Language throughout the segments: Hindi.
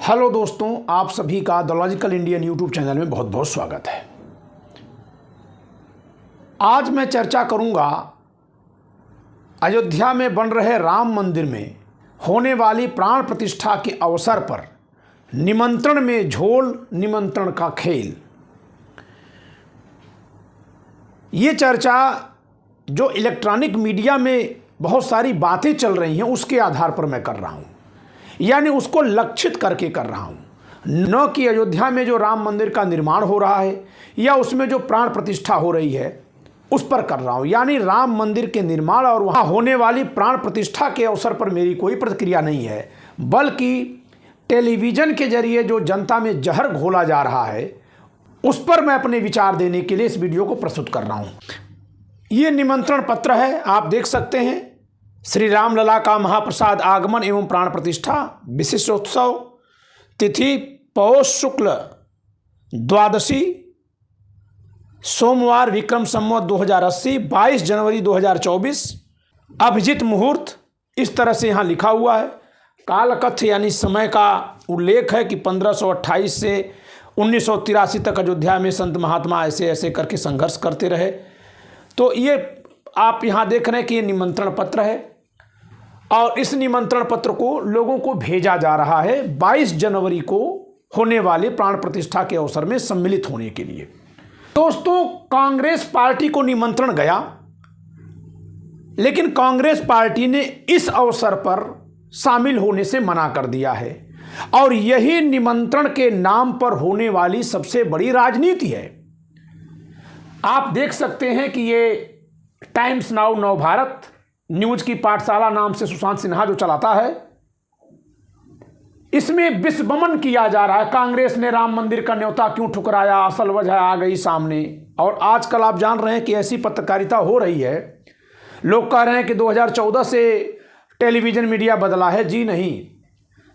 हेलो दोस्तों, आप सभी का the logical Indian YouTube channel में बहुत बहुत स्वागत है। आज मैं चर्चा करूंगा अयोध्या में बन रहे राम मंदिर में होने वाली प्राण प्रतिष्ठा के अवसर पर निमंत्रण में झोल, निमंत्रण का खेल। ये चर्चा जो इलेक्ट्रॉनिक मीडिया में बहुत सारी बातें चल रही हैं उसके आधार पर मैं कर रहा हूं, यानी उसको लक्षित करके कर रहा हूं, न कि अयोध्या में जो राम मंदिर का निर्माण हो रहा है या उसमें जो प्राण प्रतिष्ठा हो रही है उस पर कर रहा हूं। यानी राम मंदिर के निर्माण और वहां होने वाली प्राण प्रतिष्ठा के अवसर पर मेरी कोई प्रतिक्रिया नहीं है, बल्कि टेलीविज़न के जरिए जो जनता में जहर घोला जा रहा है उस पर मैं अपने विचार देने के लिए इस वीडियो को प्रस्तुत कर रहा हूं। ये निमंत्रण पत्र है, आप देख सकते हैं। श्री राम लला का महाप्रसाद आगमन एवं प्राण प्रतिष्ठा विशिष्टोत्सव, तिथि पौष शुक्ल द्वादशी, सोमवार, विक्रम संवत 2080, 22 जनवरी 2024, अभिजित मुहूर्त। इस तरह से यहाँ लिखा हुआ है। कालकथ यानी समय का उल्लेख है कि 1528 से 1983 तक अयोध्या में संत महात्मा ऐसे ऐसे करके संघर्ष करते रहे। तो ये आप यहाँ देख रहे हैं कि ये निमंत्रण पत्र है और इस निमंत्रण पत्र को लोगों को भेजा जा रहा है 22 जनवरी को होने वाले प्राण प्रतिष्ठा के अवसर में सम्मिलित होने के लिए। दोस्तों, कांग्रेस पार्टी को निमंत्रण गया, लेकिन कांग्रेस पार्टी ने इस अवसर पर शामिल होने से मना कर दिया है और यही निमंत्रण के नाम पर होने वाली सबसे बड़ी राजनीति है। आप देख सकते हैं कि ये टाइम्स नाउ नवभारत न्यूज की पाठशाला नाम से सुशांत सिन्हा जो चलाता है, इसमें विस्मरण किया जा रहा है कांग्रेस ने राम मंदिर का न्योता क्यों ठुकराया, असल वजह आ गई सामने। और आजकल आप जान रहे हैं कि ऐसी पत्रकारिता हो रही है। लोग कह रहे हैं कि 2014 से टेलीविज़न मीडिया बदला है। जी नहीं,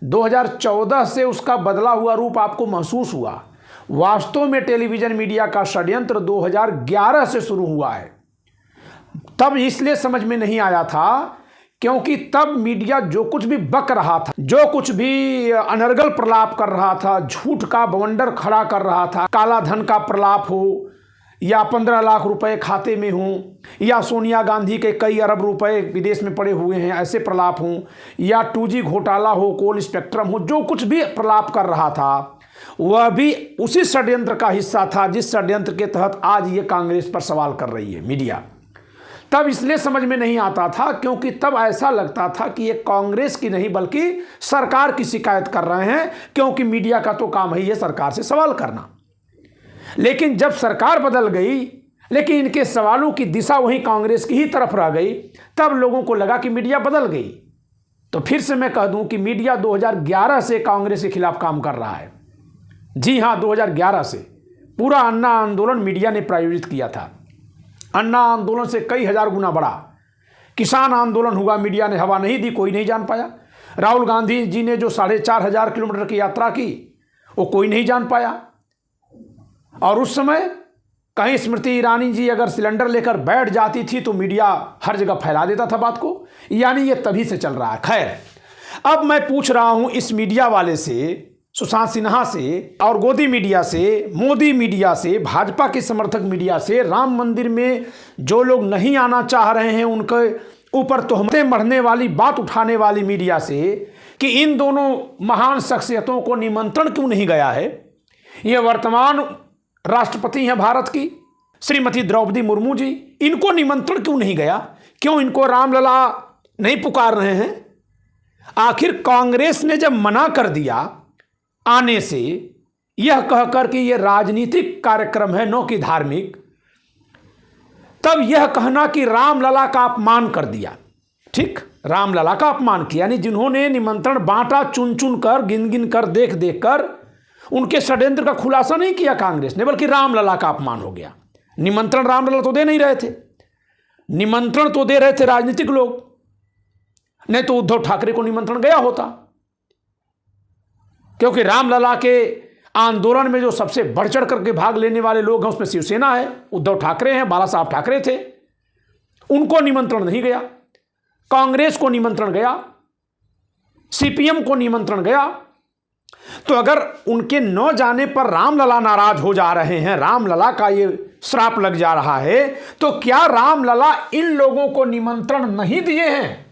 2014 से उसका बदला हुआ रूप आपको महसूस हुआ। वास्तव में टेलीविज़न मीडिया का षड्यंत्र 2011 से शुरू हुआ है। तब इसलिए समझ में नहीं आया था क्योंकि तब मीडिया जो कुछ भी बक रहा था, जो कुछ भी अनर्गल प्रलाप कर रहा था, झूठ का बवंडर खड़ा कर रहा था, काला धन का प्रलाप हो या 15 लाख रुपए खाते में हों या सोनिया गांधी के कई अरब रुपए विदेश में पड़े हुए हैं ऐसे प्रलाप हों या 2G घोटाला हो, कोल स्पेक्ट्रम हो, जो कुछ भी प्रलाप कर रहा था वह भी उसी षड्यंत्र का हिस्सा था जिस षड्यंत्र के तहत आज ये कांग्रेस पर सवाल कर रही है मीडिया। तब इसलिए समझ में नहीं आता था क्योंकि तब ऐसा लगता था कि ये कांग्रेस की नहीं बल्कि सरकार की शिकायत कर रहे हैं, क्योंकि मीडिया का तो काम ही है सरकार से सवाल करना। लेकिन जब सरकार बदल गई लेकिन इनके सवालों की दिशा वहीं कांग्रेस की ही तरफ रह गई, तब लोगों को लगा कि मीडिया बदल गई। तो फिर से मैं कह दूं कि मीडिया 2011 से कांग्रेस के खिलाफ काम कर रहा है। जी हाँ, 2011 से पूरा अन्ना आंदोलन मीडिया ने प्रायोजित किया था। अन्ना आंदोलन से कई हजार गुना बड़ा किसान आंदोलन हुआ, मीडिया ने हवा नहीं दी, कोई नहीं जान पाया। राहुल गांधी जी ने जो 4,500 किलोमीटर की यात्रा की वो कोई नहीं जान पाया। और उस समय कहीं स्मृति ईरानी जी अगर सिलेंडर लेकर बैठ जाती थी तो मीडिया हर जगह फैला देता था बात को। यानी ये तभी से चल रहा है। खैर, अब मैं पूछ रहा हूं इस मीडिया वाले से, सुशांत सिन्हा से और गोदी मीडिया से, मोदी मीडिया से, भाजपा के समर्थक मीडिया से, राम मंदिर में जो लोग नहीं आना चाह रहे हैं उनके ऊपर तोहमतें मढ़ने वाली बात उठाने वाली मीडिया से कि इन दोनों महान शख्सियतों को निमंत्रण क्यों नहीं गया है। ये वर्तमान राष्ट्रपति हैं भारत की श्रीमती द्रौपदी मुर्मू जी, इनको निमंत्रण क्यों नहीं गया? क्यों इनको रामलला नहीं पुकार रहे हैं? आखिर कांग्रेस ने जब मना कर दिया आने से, यह कहकर कि यह राजनीतिक कार्यक्रम है न कि धार्मिक, तब यह कहना कि रामलला का अपमान कर दिया। ठीक, रामलला का अपमान किया, यानी जिन्होंने निमंत्रण बांटा चुन चुन कर, गिन गिन कर, देख देख कर, उनके षड्यंत्र का खुलासा नहीं किया कांग्रेस ने, बल्कि रामलला का अपमान हो गया। निमंत्रण रामलला तो दे नहीं रहे थे, निमंत्रण तो दे रहे थे राजनीतिक लोग, नहीं तो उद्धव ठाकरे को निमंत्रण गया होता। क्योंकि रामलला के आंदोलन में जो सबसे बढ़ चढ़ करके भाग लेने वाले लोग हैं उसमें शिवसेना है, उद्धव ठाकरे हैं, बाला साहब ठाकरे थे, उनको निमंत्रण नहीं गया। कांग्रेस को निमंत्रण गया, सीपीएम को निमंत्रण गया। तो अगर उनके न जाने पर रामलला नाराज हो जा रहे हैं, रामलला का ये श्राप लग जा रहा है, तो क्या रामलला इन लोगों को निमंत्रण नहीं दिए हैं?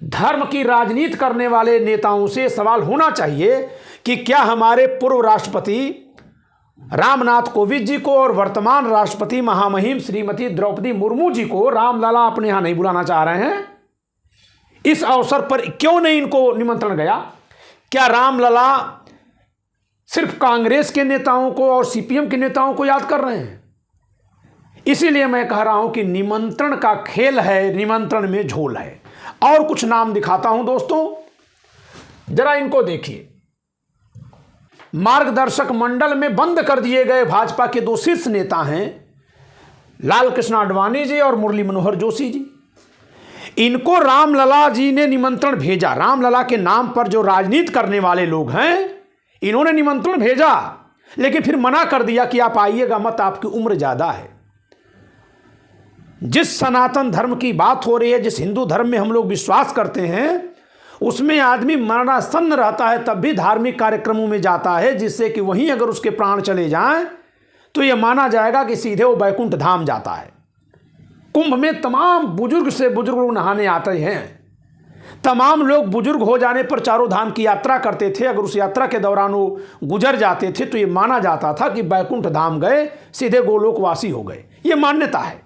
धर्म की राजनीति करने वाले नेताओं से सवाल होना चाहिए कि क्या हमारे पूर्व राष्ट्रपति रामनाथ कोविंद जी को और वर्तमान राष्ट्रपति महामहिम श्रीमती द्रौपदी मुर्मू जी को रामलला अपने यहां नहीं बुलाना चाह रहे हैं? इस अवसर पर क्यों नहीं इनको निमंत्रण गया? क्या रामलला सिर्फ कांग्रेस के नेताओं को और सीपीएम के नेताओं को याद कर रहे हैं? इसीलिए मैं कह रहा हूं कि निमंत्रण का खेल है, निमंत्रण में झोल है। और कुछ नाम दिखाता हूं दोस्तों, जरा इनको देखिए। मार्गदर्शक मंडल में बंद कर दिए गए भाजपा के दो शीर्ष नेता हैं, लाल कृष्ण आडवाणी जी और मुरली मनोहर जोशी जी। इनको रामलला जी ने निमंत्रण भेजा। रामलला के नाम पर जो राजनीति करने वाले लोग हैं, इन्होंने निमंत्रण भेजा, लेकिन फिर मना कर दिया कि आप आइएगा मत, आपकी उम्र ज्यादा है। जिस सनातन धर्म की बात हो रही है, जिस हिंदू धर्म में हम लोग विश्वास करते हैं, उसमें आदमी मरणासन्न रहता है तब भी धार्मिक कार्यक्रमों में जाता है, जिससे कि वहीं अगर उसके प्राण चले जाएं तो यह माना जाएगा कि सीधे वो बैकुंठ धाम जाता है। कुंभ में तमाम बुजुर्ग से बुजुर्ग लोग नहाने आते हैं। तमाम लोग बुजुर्ग हो जाने पर चारों धाम की यात्रा करते थे। अगर उस यात्रा के दौरान वो गुजर जाते थे तो ये माना जाता था कि बैकुंठ धाम गए, सीधे गोलोकवासी हो गए। ये मान्यता है।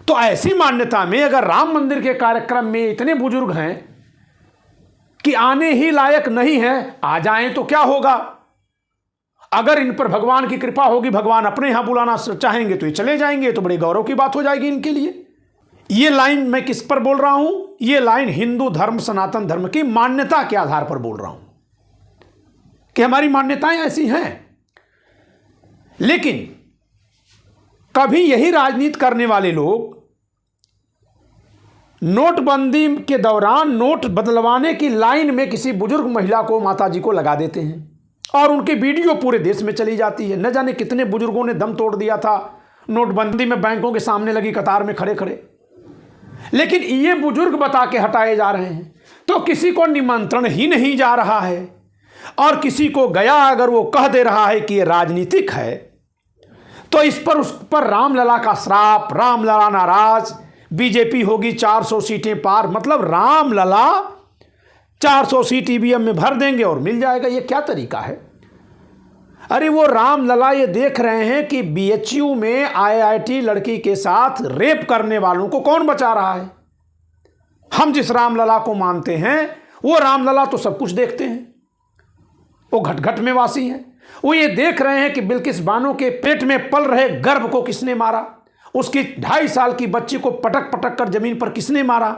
तो ऐसी मान्यता में अगर राम मंदिर के कार्यक्रम में इतने बुजुर्ग हैं कि आने ही लायक नहीं है, आ जाएं तो क्या होगा? अगर इन पर भगवान की कृपा होगी, भगवान अपने यहां बुलाना चाहेंगे तो ये चले जाएंगे, तो बड़े गौरव की बात हो जाएगी इनके लिए। ये लाइन मैं किस पर बोल रहा हूं? ये लाइन हिंदू धर्म, सनातन धर्म की मान्यता के आधार पर बोल रहा हूं कि हमारी मान्यताएं ऐसी हैं। लेकिन कभी यही राजनीति करने वाले लोग नोटबंदी के दौरान नोट बदलवाने की लाइन में किसी बुजुर्ग महिला को, माताजी को लगा देते हैं और उनकी वीडियो पूरे देश में चली जाती है। न जाने कितने बुजुर्गों ने दम तोड़ दिया था नोटबंदी में, बैंकों के सामने लगी कतार में खड़े खड़े। लेकिन ये बुजुर्ग बता के हटाए जा रहे हैं, तो किसी को निमंत्रण ही नहीं जा रहा है। और किसी को गया अगर वो कह दे रहा है कि ये राजनीतिक है, तो इस पर उस पर रामलला का श्राप, रामलला नाराज, बीजेपी होगी 400 सीटें पार। मतलब रामलला 400 सीट ईवीएम में भर देंगे और मिल जाएगा। ये क्या तरीका है? अरे वो रामलला ये देख रहे हैं कि बीएचयू में आईआईटी लड़की के साथ रेप करने वालों को कौन बचा रहा है। हम जिस रामलला को मानते हैं वो रामलला तो सब कुछ देखते हैं, वो घट घट में वासी हैं। वो ये देख रहे हैं कि बिल्किस बानो के पेट में पल रहे गर्भ को किसने मारा, उसकी 2.5 साल की बच्ची को पटक पटक कर जमीन पर किसने मारा,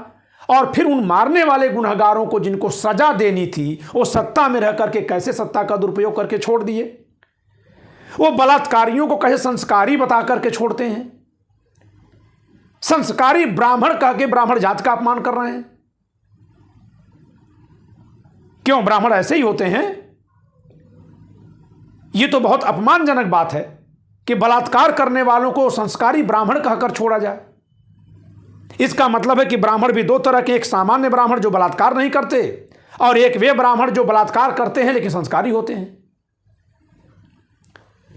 और फिर उन मारने वाले गुनहगारों को जिनको सजा देनी थी वो सत्ता में रह करके कैसे सत्ता का दुरुपयोग करके छोड़ दिए। वो बलात्कारियों को कैसे संस्कारी बता करके छोड़ते हैं। संस्कारी ब्राह्मण कह के ब्राह्मण जात का अपमान कर रहे हैं। क्यों ब्राह्मण ऐसे ही होते हैं? यह तो बहुत अपमानजनक बात है कि बलात्कार करने वालों को संस्कारी ब्राह्मण कहकर छोड़ा जाए। इसका मतलब है कि ब्राह्मण भी दो तरह के, एक सामान्य ब्राह्मण जो बलात्कार नहीं करते और एक वे ब्राह्मण जो बलात्कार करते हैं लेकिन संस्कारी होते हैं।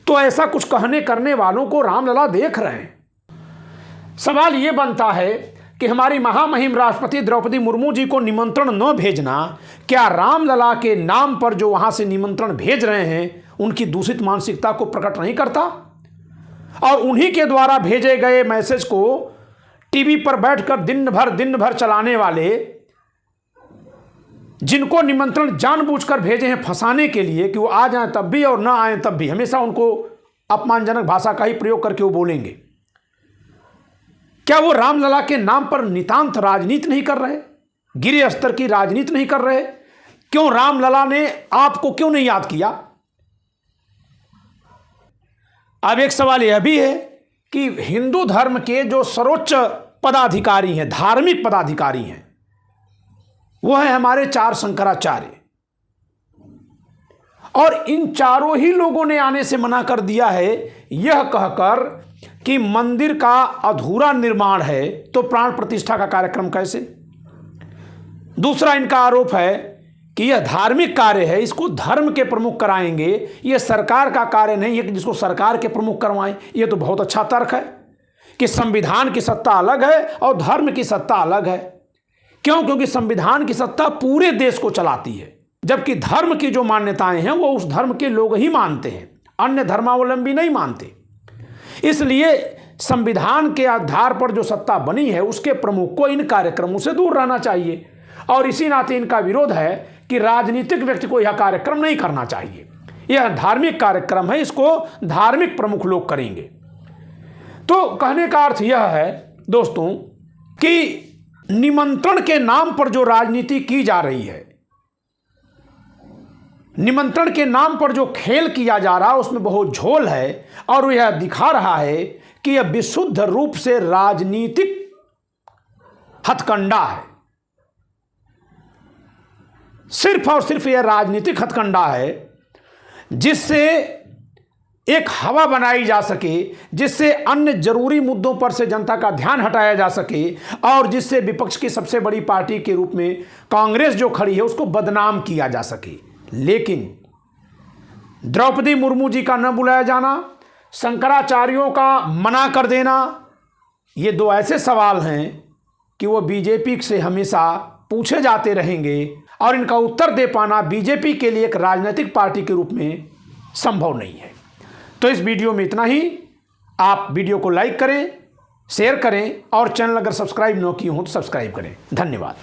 तो ऐसा कुछ कहने करने वालों को रामलला देख रहे हैं। सवाल यह बनता है कि हमारी महामहिम राष्ट्रपति द्रौपदी मुर्मू जी को निमंत्रण न भेजना क्या रामलला के नाम पर जो वहां से निमंत्रण भेज रहे हैं उनकी दूषित मानसिकता को प्रकट नहीं करता? और उन्हीं के द्वारा भेजे गए मैसेज को टीवी पर बैठकर दिन भर चलाने वाले, जिनको निमंत्रण जानबूझकर भेजे हैं फंसाने के लिए कि वो आ जाएं तब भी और ना आएं तब भी, हमेशा उनको अपमानजनक भाषा का ही प्रयोग करके वो बोलेंगे। क्या वो रामलला के नाम पर नितांत राजनीति नहीं कर रहे, गिरे स्तर की राजनीति नहीं कर रहे? क्यों रामलला ने आपको क्यों नहीं याद किया? अब एक सवाल यह भी है कि हिंदू धर्म के जो सर्वोच्च पदाधिकारी हैं, धार्मिक पदाधिकारी हैं, वो है हमारे 4 शंकराचार्य, और इन चारों ही लोगों ने आने से मना कर दिया है यह कहकर कि मंदिर का अधूरा निर्माण है तो प्राण प्रतिष्ठा का कार्यक्रम कैसे? दूसरा इनका आरोप है कि यह धार्मिक कार्य है, इसको धर्म के प्रमुख कराएंगे, यह सरकार का कार्य नहीं है कि जिसको सरकार के प्रमुख करवाएं। यह तो बहुत अच्छा तर्क है कि संविधान की सत्ता अलग है और धर्म की सत्ता अलग है। क्यों? क्योंकि संविधान की सत्ता पूरे देश को चलाती है, जबकि धर्म की जो मान्यताएं हैं वो उस धर्म के लोग ही मानते हैं, अन्य धर्मावलंबी नहीं मानते। इसलिए संविधान के आधार पर जो सत्ता बनी है उसके प्रमुख को इन कार्यक्रमों से दूर रहना चाहिए, और इसी नाते इनका विरोध है कि राजनीतिक व्यक्ति को यह कार्यक्रम नहीं करना चाहिए। यह धार्मिक कार्यक्रम है, इसको धार्मिक प्रमुख लोग करेंगे। तो कहने का अर्थ यह है दोस्तों कि निमंत्रण के नाम पर जो राजनीति की जा रही है, निमंत्रण के नाम पर जो खेल किया जा रहा है उसमें बहुत झोल है, और यह दिखा रहा है कि यह विशुद्ध रूप से राजनीतिक हथकंडा है। सिर्फ और सिर्फ यह राजनीतिक हथकंडा है जिससे एक हवा बनाई जा सके, जिससे अन्य जरूरी मुद्दों पर से जनता का ध्यान हटाया जा सके, और जिससे विपक्ष की सबसे बड़ी पार्टी के रूप में कांग्रेस जो खड़ी है उसको बदनाम किया जा सके। लेकिन द्रौपदी मुर्मू जी का न बुलाया जाना, शंकराचार्यों का मना कर देना, ये दो ऐसे सवाल हैं कि वो बीजेपी से हमेशा पूछे जाते रहेंगे, और इनका उत्तर दे पाना बीजेपी के लिए एक राजनीतिक पार्टी के रूप में संभव नहीं है। तो इस वीडियो में इतना ही। आप वीडियो को लाइक करें, शेयर करें, और चैनल अगर सब्सक्राइब न किए हो तो सब्सक्राइब करें। धन्यवाद।